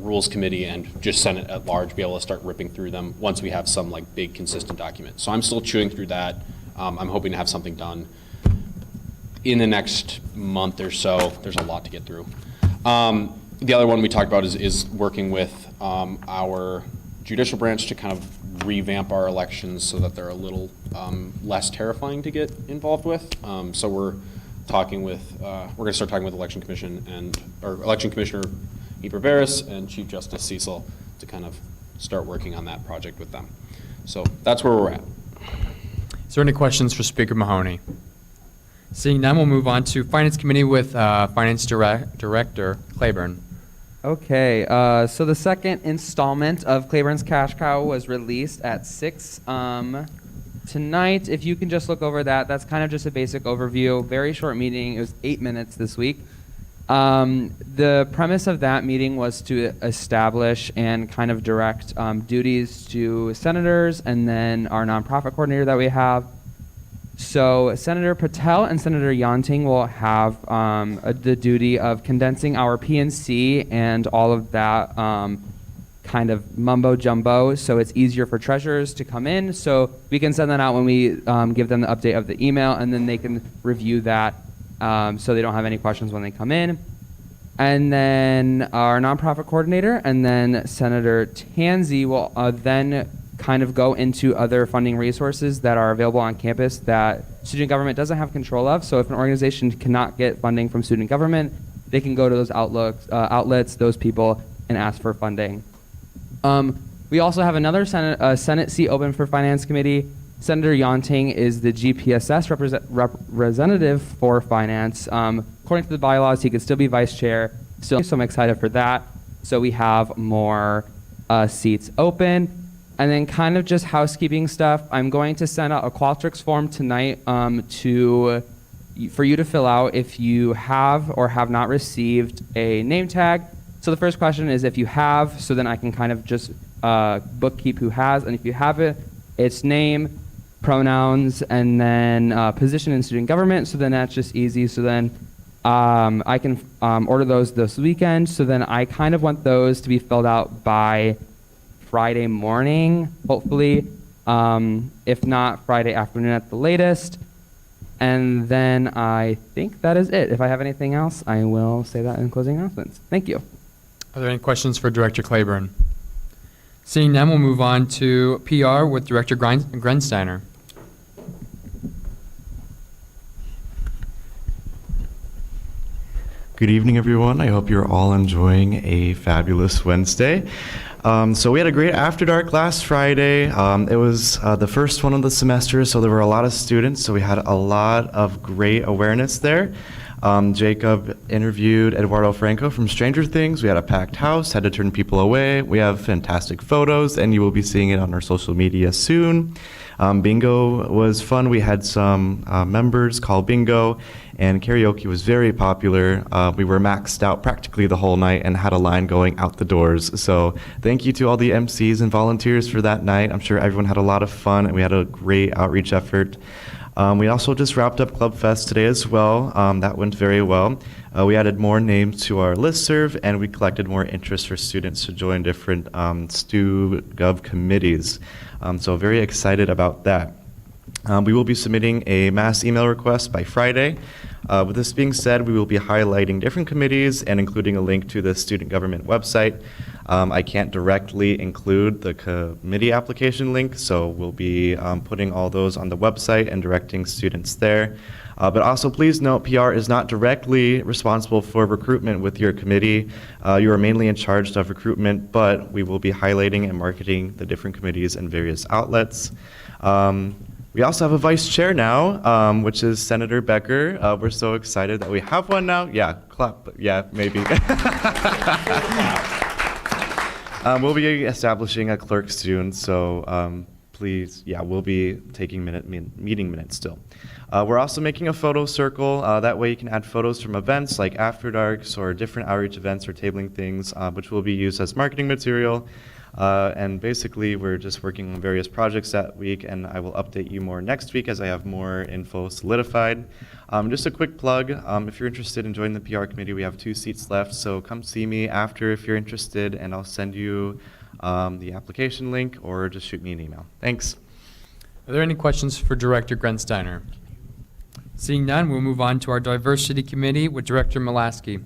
Rules Committee and just Senate at large be able to start ripping through them once we have some like big consistent document. So I'm still chewing through that. I'm hoping to have something done in the next month or so. There's a lot to get through. The other one we talked about is working with our judicial branch to kind of revamp our elections so that they're a little less terrifying to get involved with. So we're talking with, we're going to start talking with Election Commission or Election Commissioner Eva Veras and Chief Justice Cecil to kind of start working on that project with them. So that's where we're at. Is there any questions for Speaker Mahoney? Seeing none, we'll move on to Finance Committee with Finance Director Claiborne. Okay, so the second installment of Claiborne's Cash Cow was released at 6 tonight. If you can just look over that, that's kind of just a basic overview. Very short meeting. It was 8 minutes this week. The premise of that meeting was to establish and kind of direct duties to senators and then our nonprofit coordinator that we have. So Senator Patel and Senator Yonting will have the duty of condensing our PNC and all of that kind of mumbo jumbo, so it's easier for treasurers to come in. So we can send that out when we give them the update of the email, and then they can review that so they don't have any questions when they come in. And then our nonprofit coordinator and then Senator Tanzi will then kind of go into other funding resources that are available on campus that student government doesn't have control of. So if an organization cannot get funding from student government, they can go to those outlets, those people, and ask for funding. We also have another Senate seat open for Finance Committee. Senator Yonting is the GPSS representative for Finance. According to the bylaws, he could still be vice chair. So I'm excited for that. So we have more seats open. And then kind of just housekeeping stuff. I'm going to send out a Qualtrics form tonight for you to fill out if you have or have not received a name tag. So the first question is if you have, so then I can kind of just bookkeep who has. And if you have it, it's name, pronouns, and then position in student government. So then that's just easy. So then I can order those this weekend. So then I kind of want those to be filled out by Friday morning, hopefully, if not Friday afternoon at the latest. And then I think that is it. If I have anything else, I will say that in closing announcements. Thank you. Are there any questions for Director Claiborne? Seeing none, we'll move on to PR with Director Grensteiner. Good evening, everyone. I hope you're all enjoying a fabulous Wednesday. So we had a great After Dark last Friday. It was the first one of the semester, so there were a lot of students, so we had a lot of great awareness there. Jacob interviewed Eduardo Franco from Stranger Things. We had a packed house, had to turn people away. We have fantastic photos, and you will be seeing it on our social media soon. Bingo was fun. We had some members call bingo, and karaoke was very popular. We were maxed out practically the whole night and had a line going out the doors. So thank you to all the MCs and volunteers for that night. I'm sure everyone had a lot of fun, and we had a great outreach effort. We also just wrapped up Club Fest today as well. That went very well. We added more names to our listserv, and we collected more interest for students to join different StuGov committees. So very excited about that. We will be submitting a mass email request by Friday. With this being said, we will be highlighting different committees and including a link to the student government website. I can't directly include the committee application link, so we'll be putting all those on the website and directing students there. But also please note, PR is not directly responsible for recruitment with your committee. You are mainly in charge of recruitment, but we will be highlighting and marketing the different committees and various outlets. We also have a vice chair now, which is Senator Becker. We're so excited that we have one now. Yeah, clap. Yeah, maybe. We'll be establishing a clerk soon, so please, yeah, we'll be taking meeting minutes still. We're also making a photo circle. That way you can add photos from events like After Darks or different outreach events or tabling things, which will be used as marketing material. And basically, we're just working on various projects that week, and I will update you more next week as I have more info solidified. Just a quick plug, if you're interested in joining the PR committee, we have 2 seats left, so come see me after if you're interested, and I'll send you the application link, or just shoot me an email. Thanks. Are there any questions for Director Grensteiner? Seeing none, we'll move on to our Diversity Committee with Director Mulaski.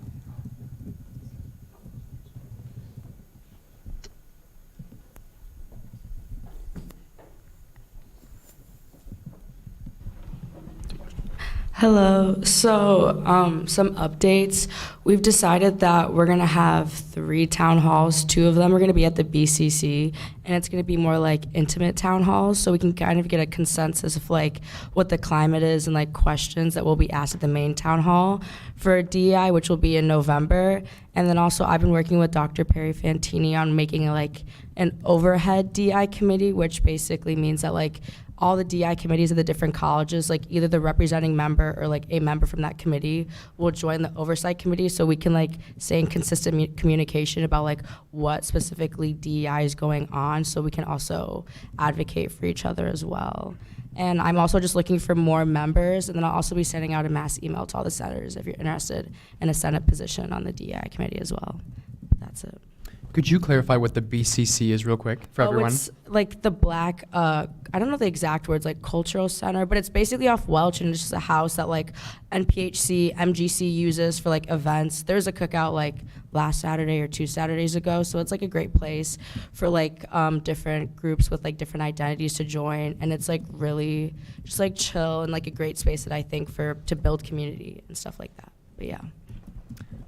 Hello. So, some updates. We've decided that we're going to have 3 town halls. 2 of them are going to be at the BCC, and it's going to be more like intimate town halls, so we can kind of get a consensus of like what the climate is and like questions that will be asked at the main town hall for DEI, which will be in November. And then also I've been working with Dr. Perry Fantini on making like an overhead DEI committee, which basically means that like all the DI committees of the different colleges, like either the representing member or like a member from that committee will join the oversight committee, so we can like stay in consistent communication about like what specifically DEI is going on, so we can also advocate for each other as well. And I'm also just looking for more members, and then I'll also be sending out a mass email to all the senators if you're interested in a Senate position on the DEI committee as well. That's it. Could you clarify what the BCC is real quick for everyone? It's like the black, I don't know the exact words, like cultural center, but it's basically off Welch, and it's just a house that like NPHC, MGC uses for like events. There's a cookout like last Saturday or 2 Saturdays ago, so it's like a great place for like different groups with like different identities to join, and it's like really just like chill and like a great space that I think to build community and stuff like that. But yeah.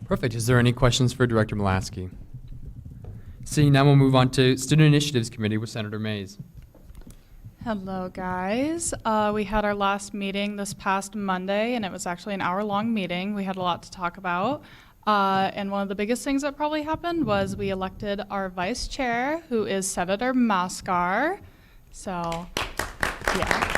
Perfect. Is there any questions for Director Mulaski? Seeing none, we'll move on to Student Initiatives Committee with Senator Mays. Hello, guys. We had our last meeting this past Monday, and it was actually an hour-long meeting. We had a lot to talk about. And one of the biggest things that probably happened was we elected our vice chair, who is Senator Maskar. So, yeah.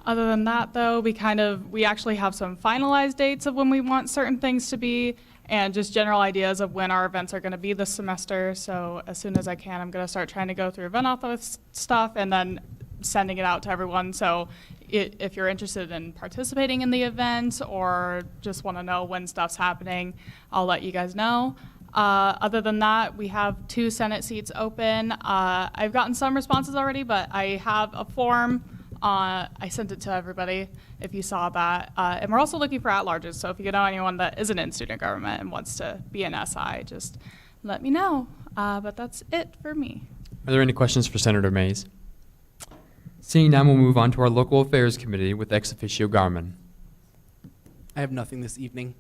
Other than that, though, we actually have some finalized dates of when we want certain things to be, and just general ideas of when our events are going to be this semester. So as soon as I can, I'm going to start trying to go through event author stuff and then sending it out to everyone. So if you're interested in participating in the event or just want to know when stuff's happening, I'll let you guys know. Other than that, we have 2 Senate seats open. I've gotten some responses already, but I have a form. I sent it to everybody if you saw that. And we're also looking for at-larges, so if you know anyone that isn't in student government and wants to be an SI, just let me know. But that's it for me. Are there any questions for Senator Mays? Seeing none, we'll move on to our Local Affairs Committee with Ex Officio Garman. I have nothing this evening.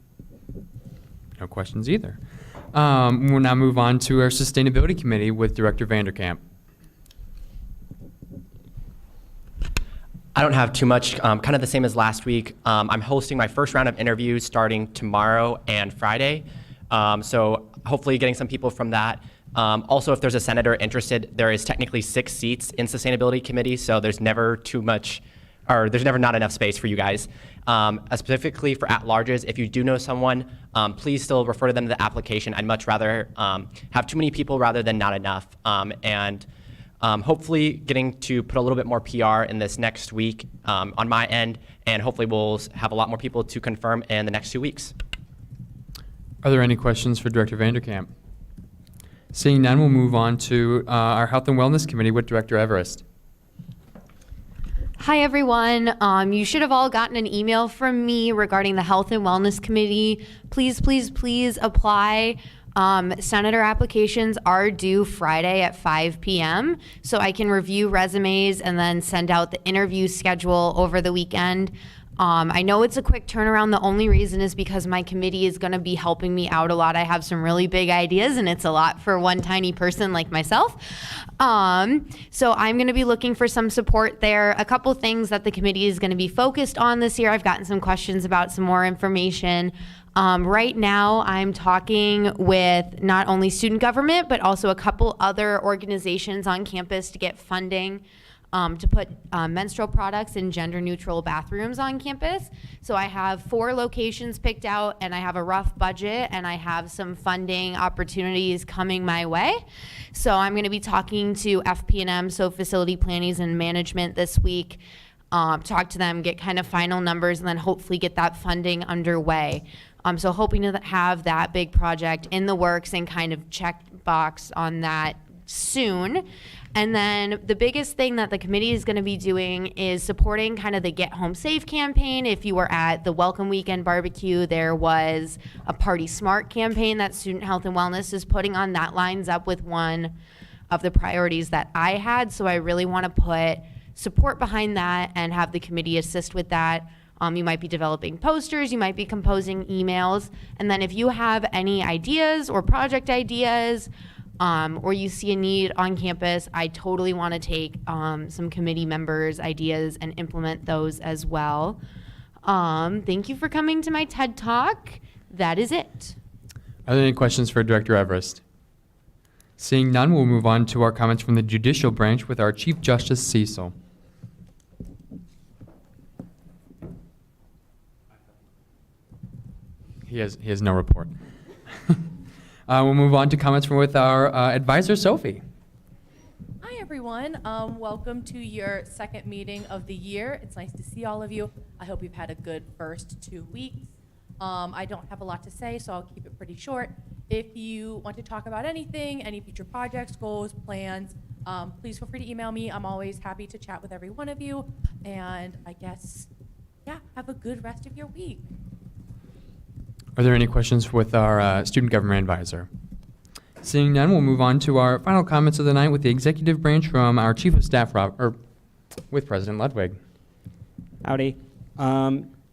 No questions either. We'll now move on to our Sustainability Committee with Director Vanderkamp. I don't have too much, kind of the same as last week. I'm hosting my first round of interviews starting tomorrow and Friday. So hopefully getting some people from that. Also, if there's a senator interested, there is technically 6 seats in Sustainability Committee, so there's never too much, or there's never not enough space for you guys. Specifically for at-larges, if you do know someone, please still refer to them to the application. I'd much rather have too many people rather than not enough. Hopefully getting to put a little bit more PR in this next week on my end, and hopefully we'll have a lot more people to confirm in the next 2 weeks. Are there any questions for Director Vanderkamp? Seeing none, we'll move on to our Health and Wellness Committee with Director Everest. Hi, everyone. You should have all gotten an email from me regarding the Health and Wellness Committee. Please, please, please apply. Senator applications are due Friday at 5 p.m. so I can review resumes and then send out the interview schedule over the weekend. I know it's a quick turnaround. The only reason is because my committee is going to be helping me out a lot. I have some really big ideas, and it's a lot for one tiny person like myself. So I'm going to be looking for some support there. A couple things that the committee is going to be focused on this year. I've gotten some questions about some more information. Right now, I'm talking with not only student government, but also a couple other organizations on campus to get funding. to put menstrual products in gender-neutral bathrooms on campus. So I have 4 locations picked out, and I have a rough budget, and I have some funding opportunities coming my way. So I'm going to be talking to FP&M, so Facility Planning and Management, this week. Talk to them, get kind of final numbers, and then hopefully get that funding underway. So hoping to have that big project in the works and kind of check box on that soon. And then the biggest thing that the committee is going to be doing is supporting kind of the Get Home Safe campaign. If you were at the Welcome Weekend barbecue, there was a Party Smart campaign that Student Health and Wellness is putting on. That lines up with one of the priorities that I had. So I really want to put support behind that and have the committee assist with that. You might be developing posters, you might be composing emails. And then if you have any ideas or project ideas, or you see a need on campus, I totally want to take some committee members' ideas and implement those as well. Thank you for coming to my TED Talk. That is it. Are there any questions for Director Everest? Seeing none, we'll move on to our comments from the judicial branch with our Chief Justice Cecil. He has no report. We'll move on to comments with our advisor, Sophie. Hi, everyone. Welcome to your second meeting of the year. It's nice to see all of you. I hope you've had a good first 2 weeks. I don't have a lot to say, so I'll keep it pretty short. If you want to talk about anything, any future projects, goals, plans, please feel free to email me. I'm always happy to chat with every one of you. And I guess, yeah, have a good rest of your week. Are there any questions with our student government advisor? Seeing none, we'll move on to our final comments of the night with the executive branch from our Chief of Staff, with President Ludwig. Howdy.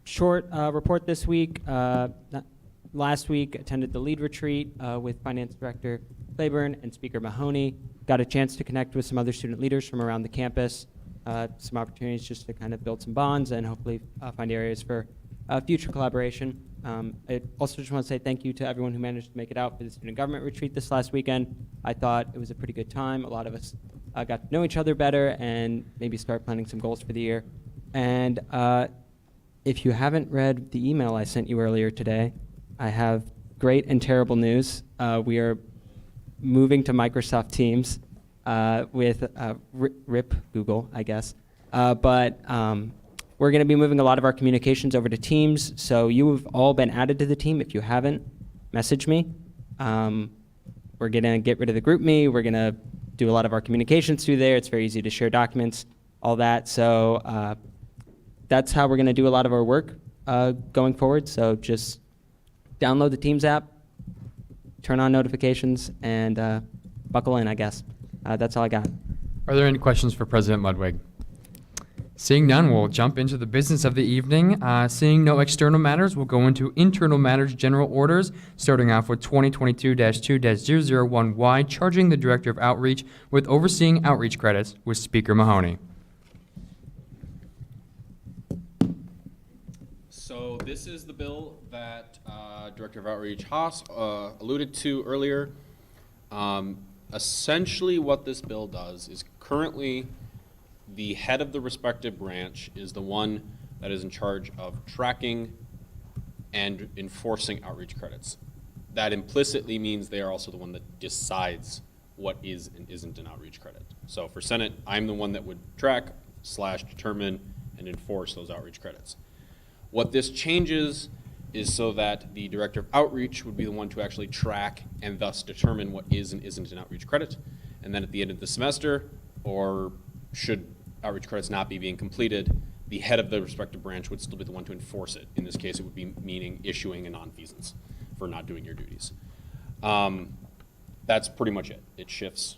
Short report this week. Last week, attended the lead retreat with Finance Director Claiborne and Speaker Mahoney. Got a chance to connect with some other student leaders from around the campus. Some opportunities just to kind of build some bonds and hopefully find areas for future collaboration. I also just want to say thank you to everyone who managed to make it out for the student government retreat this last weekend. I thought it was a pretty good time. A lot of us got to know each other better and maybe start planning some goals for the year. And if you haven't read the email I sent you earlier today, I have great and terrible news. We are moving to Microsoft Teams with RIP Google, I guess. But we're going to be moving a lot of our communications over to Teams, so you have all been added to the team. If you haven't, message me. We're going to get rid of the GroupMe. We're going to do a lot of our communications through there. It's very easy to share documents, all that. So that's how we're going to do a lot of our work going forward. So just download the Teams app, turn on notifications, and buckle in, I guess. That's all I got. Are there any questions for President Ludwig? Seeing none, we'll jump into the business of the evening. Seeing no external matters, we'll go into internal matters general orders, starting off with 2022-2-001Y, charging the Director of Outreach with overseeing outreach credits with Speaker Mahoney. So this is the bill that Director of Outreach Haas alluded to earlier. Essentially what this bill does is currently the head of the respective branch is the one that is in charge of tracking and enforcing outreach credits. That implicitly means they are also the one that decides what is and isn't an outreach credit. So for Senate, I'm the one that would track / determine and enforce those outreach credits. What this changes is so that the Director of Outreach would be the one to actually track and thus determine what is and isn't an outreach credit. And then at the end of the semester, or should outreach credits not be being completed, the head of the respective branch would still be the one to enforce it. In this case, it would be meaning issuing a nonfeasance for not doing your duties. That's pretty much it. It shifts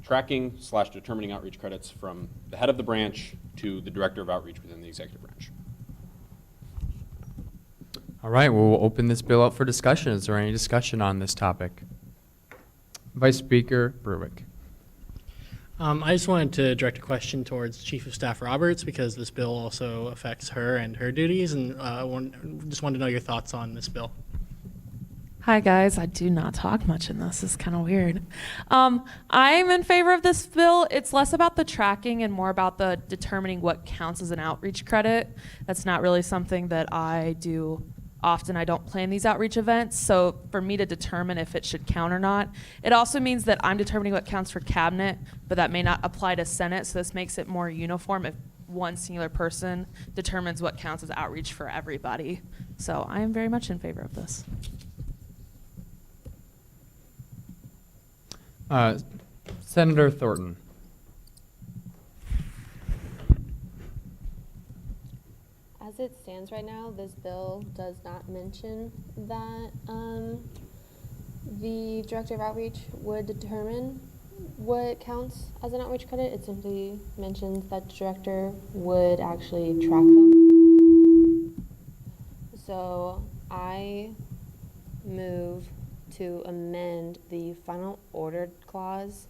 tracking / determining outreach credits from the head of the branch to the Director of Outreach within the executive branch. All right, well, we'll open this bill up for discussion. Is there any discussion on this topic? Vice Speaker Berwick. I just wanted to direct a question towards Chief of Staff Roberts because this bill also affects her and her duties, and just wanted to know your thoughts on this bill. Hi guys, I do not talk much in this. It's kind of weird. I'm in favor of this bill. It's less about the tracking and more about the determining what counts as an outreach credit. That's not really something that I do often. I don't plan these outreach events, so for me to determine if it should count or not. It also means that I'm determining what counts for cabinet, but that may not apply to Senate, so this makes it more uniform if one singular person determines what counts as outreach for everybody. So I am very much in favor of this. Senator Thornton. As it stands right now, this bill does not mention that the Director of Outreach would determine what counts as an outreach credit. It simply mentions that the Director would actually track them. So I move to amend the final ordered clause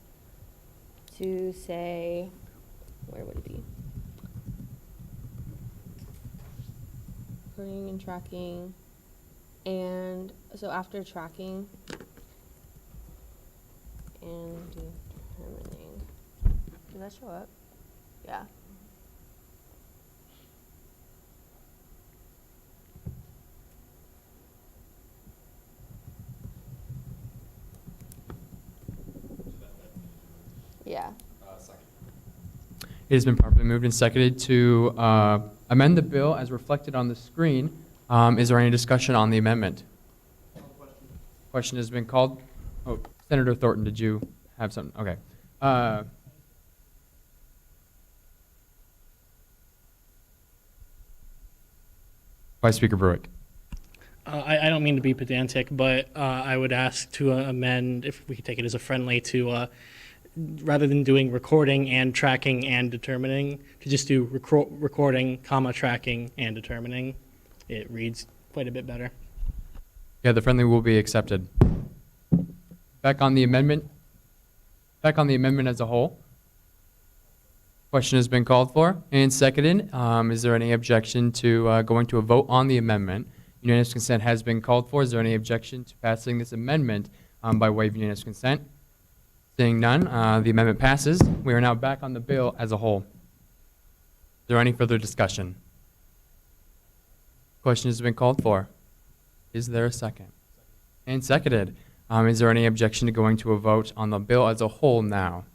to say, where would it be? Recording and tracking, and so after tracking and determining, did that show up? Yeah. Yeah. It has been properly moved and seconded to amend the bill as reflected on the screen. Is there any discussion on the amendment? Question has been called. Oh, Senator Thornton, did you have something? Okay. Vice Speaker Bruick. I don't mean to be pedantic, but I would ask to amend, if we could take it as a friendly, to rather than doing recording and tracking and determining, to just do recording, comma, tracking and determining. It reads quite a bit better. Yeah, the friendly will be accepted. Back on the amendment. Back on the amendment as a whole. Question has been called for and seconded. Is there any objection to going to a vote on the amendment? Unanimous consent has been called for. Is there any objection to passing this amendment by way of unanimous consent? Seeing none, the amendment passes. We are now back on the bill as a whole. Is there any further discussion? Question has been called for. Is there a second? And seconded. Is there any objection to going to a vote on the bill as a whole now?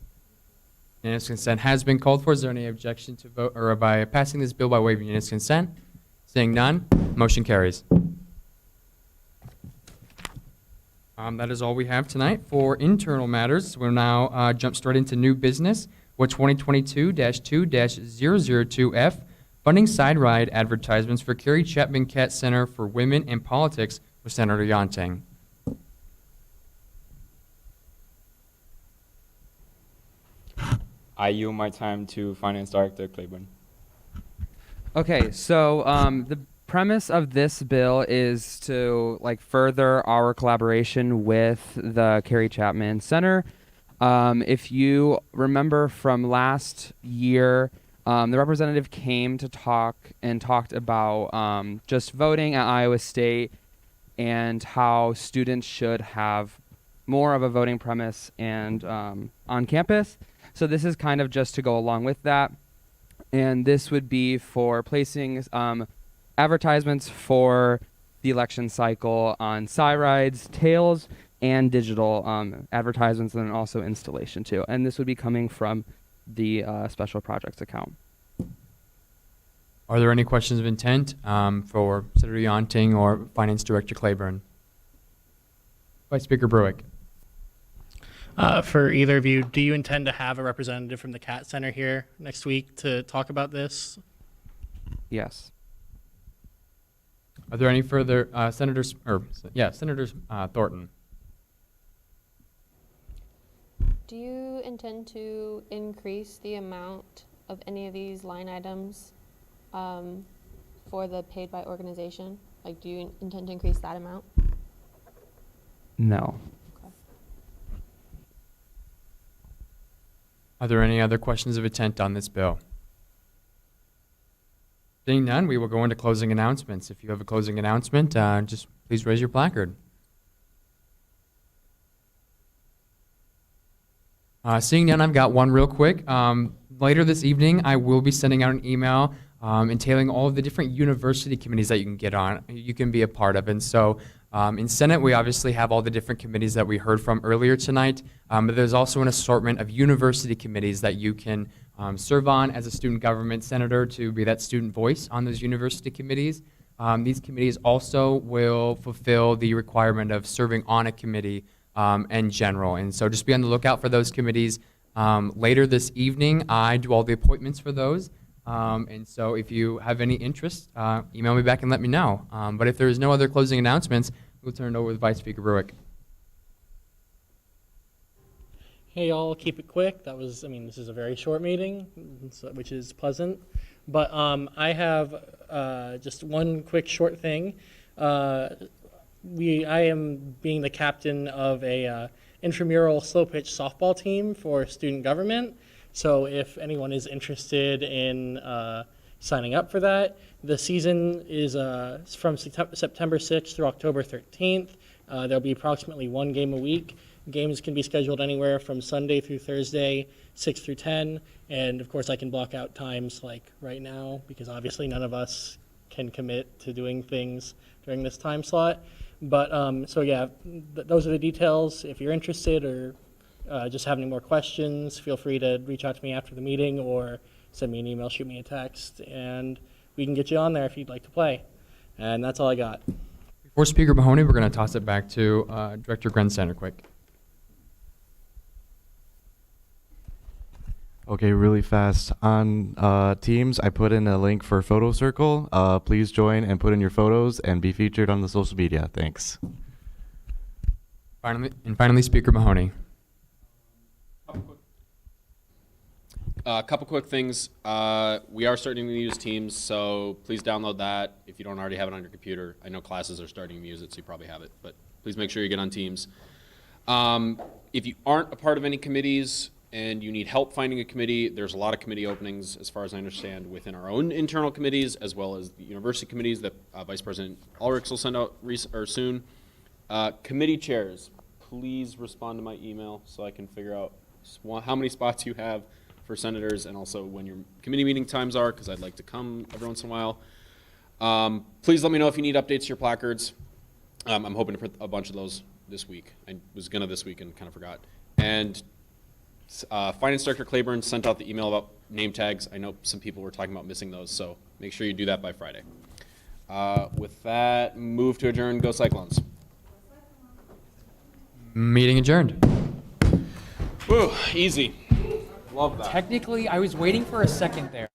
Unanimous consent has been called for. Is there any objection to vote or by passing this bill by way of unanimous consent? Seeing none, motion carries. That is all we have tonight for internal matters. We'll now jump straight into new business with 2022-2-002F, funding side ride advertisements for Carrie Chapman Cat Center for Women in Politics with Senator Yonting. I yield my time to Finance Director Claiborne. Okay, so the premise of this bill is to further our collaboration with the Carrie Chapman Center. If you remember from last year, the representative came to talked about just voting at Iowa State and how students should have more of a voting premise and on campus. So this is kind of just to go along with that. And this would be for placing advertisements for the election cycle on rides, tails, and digital advertisements, and then also installation too. And this would be coming from the special projects account. Are there any questions of intent for Senator Yonting or Finance Director Claiborne? Vice Speaker Bruick. For either of you, do you intend to have a representative from the Cat Center here next week to talk about this? Yes. Are there any further Senators Thornton? Do you intend to increase the amount of any of these line items for the paid by organization? Do you intend to increase that amount? No. Are there any other questions of intent on this bill? Seeing none, we will go into closing announcements. If you have a closing announcement, just please raise your placard. Seeing none, I've got one real quick. Later this evening, I will be sending out an email entailing all of the different university committees that you can get on, you can be a part of. And so in Senate, we obviously have all the different committees that we heard from earlier tonight, but there's also an assortment of university committees that you can serve on as a student government senator to be that student voice on those university committees. These committees also will fulfill the requirement of serving on a committee in general. And so just be on the lookout for those committees. Later this evening, I do all the appointments for those. And so if you have any interest, email me back and let me know. But if there's no other closing announcements, we'll turn it over to Vice Speaker Bruick. Hey, y'all, keep it quick. This is a very short meeting, which is pleasant. But I have just one quick short thing. I am being the captain of a intramural slow pitch softball team for student government. So if anyone is interested in signing up for that, the season is from September 6th through October 13th. There'll be approximately one game a week. Games can be scheduled anywhere from Sunday through Thursday, 6 through 10. And of course, I can block out times like right now, because obviously none of us can commit to doing things during this time slot. But so yeah, those are the details. If you're interested or just have any more questions, feel free to reach out to me after the meeting or send me an email, shoot me a text, and we can get you on there if you'd like to play. And that's all I got. Before Speaker Mahoney, we're going to toss it back to Director Grensteiner quick. Okay, really fast. On Teams, I put in a link for Photo Circle. Please join and put in your photos and be featured on the social media. Thanks. Finally, Speaker Mahoney. A couple quick things. We are starting to use Teams, so please download that if you don't already have it on your computer. I know classes are starting to use it, so you probably have it, but please make sure you get on Teams. If you aren't a part of any committees and you need help finding a committee, there's a lot of committee openings, as far as I understand, within our own internal committees, as well as the university committees that Vice President Ulrichs will send out soon. Committee chairs, please respond to my email so I can figure out how many spots you have for senators, and also when your committee meeting times are, because I'd like to come every once in a while. Please let me know if you need updates to your placards. I'm hoping to print a bunch of those this week. I was gonna this week and kind of forgot. And Finance Director Claiborne sent out the email about name tags. I know some people were talking about missing those, so make sure you do that by Friday. With that, move to adjourn. Go Cyclones. Meeting adjourned. Woo, easy. Love that. Technically, I was waiting for a second there.